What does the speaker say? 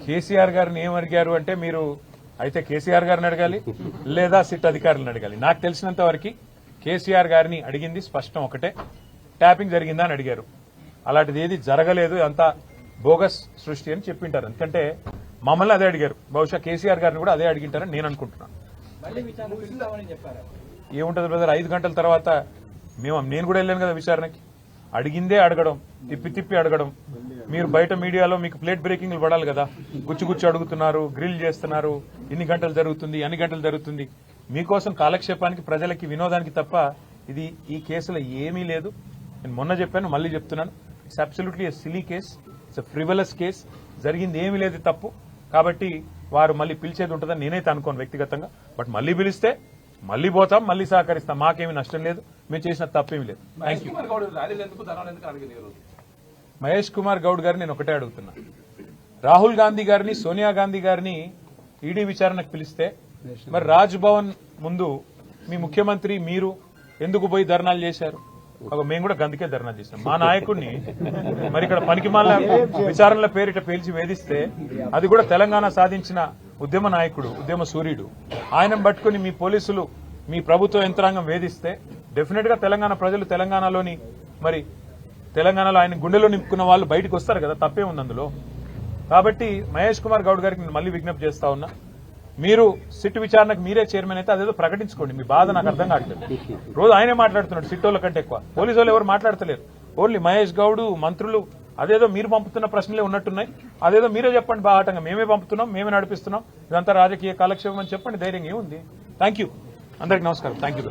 కేసీఆర్ గారిని ఏమడిగారు అంటే మీరు అయితే కేసీఆర్ గారిని అడగాలి లేదా సిట్ అధికారులను అడగాలి. నాకు తెలిసినంత వరకు కేసీఆర్ గారిని అడిగింది స్పష్టం ఒకటే, ట్యాపింగ్ జరిగిందా అని అడిగారు. అలాంటిది ఏది జరగలేదు, అంతా బోగస్ సృష్టి అని చెప్పింటారు. ఎందుకంటే మమ్మల్ని అదే అడిగారు, బహుశా కేసీఆర్ గారిని కూడా అదే అడిగింటారని నేను అనుకుంటున్నాను. ఏముంటుంది బ్రదర్, 5 గంటల తర్వాత నేను కూడా వెళ్ళాను కదా విచారణకి. అడిగిందే అడగడం, తిప్పి అడగడం. మీరు బయట మీడియాలో మీకు ప్లేట్ బ్రేకింగ్లు పడాలి కదా, గుచ్చి అడుగుతున్నారు, గ్రిల్ చేస్తున్నారు, ఇన్ని గంటలు జరుగుతుంది, అన్ని గంటలు జరుగుతుంది. మీకోసం కాలక్షేపానికి, ప్రజలకి వినోదానికి తప్ప ఇది ఈ కేసులో ఏమీ లేదు. నేను మొన్న చెప్పాను, మళ్ళీ చెప్తున్నాను, it's absolutely a silly case, it's a frivolous case. జరిగింది ఏమీ లేదు తప్పు. కాబట్టి వారు మళ్ళీ పిలిచేది ఉంటుందని నేనైతే అనుకోను వ్యక్తిగతంగా. బట్ మళ్ళీ పిలిస్తే మళ్ళీ పోతాం, మళ్ళీ సహకరిస్తాం, మాకేమీ నష్టం లేదు, మేము చేసిన తప్పేమీ లేదు. Thank you. మహేష్ కుమార్ గౌడ్ గారిని నేను ఒకటే అడుగుతున్నా, రాహుల్ గాంధీ గారిని, సోనియా గాంధీ గారిని ఈడీ విచారణకు పిలిస్తే మరి రాజ్ భవన్ ముందు మీ ముఖ్యమంత్రి మీరు ఎందుకు పోయి ధర్నాలు చేశారు? మేము కూడా గందుకే ధర్నా చేశాం. మా నాయకుడిని మరి ఇక్కడ పనికిమాల విచారణల పేరిట పేల్చి వేధిస్తే, అది కూడా తెలంగాణ సాధించిన ఉద్యమ నాయకుడు, ఉద్యమ సూర్యుడు, ఆయనను పట్టుకుని మీ పోలీసులు, మీ ప్రభుత్వ యంత్రాంగం వేధిస్తే డెఫినెట్ గా తెలంగాణ ప్రజలు, తెలంగాణలో ఆయన గుండెలో నింపుకున్న వాళ్ళు బయటకు వస్తారు కదా, తప్పే ఉంది అందులో. కాబట్టి మహేష్ కుమార్ గౌడ్ గారికి నేను మళ్ళీ విజ్ఞప్తి చేస్తా ఉన్నా, మీరు సిట్ విచారణకు మీరే చైర్మన్ అయితే అదేదో ప్రకటించుకోండి. మీ బాధ నాకు అర్థం కావట్లేదు. రోజు ఆయనే మాట్లాడుతున్నాడు, సిట్టోళ్ళ కంటే ఎక్కువ. పోలీసు వాళ్ళు ఎవరు మాట్లాడతలేరు, ఓన్లీ మహేష్ గౌడ్, మంత్రులు. అదేదో మీరు పంపుతున్న ప్రశ్నలే ఉన్నట్టున్నాయి, అదేదో మీరే చెప్పండి బాహాటంగా, మేమే పంపుతున్నాం, మేమే నడిపిస్తున్నాం, ఇదంతా రాజకీయ కాలక్షేపం అని చెప్పండి, ధైర్యం ఏముంది. థ్యాంక్ యూ, అందరికి నమస్కారం. Thank you.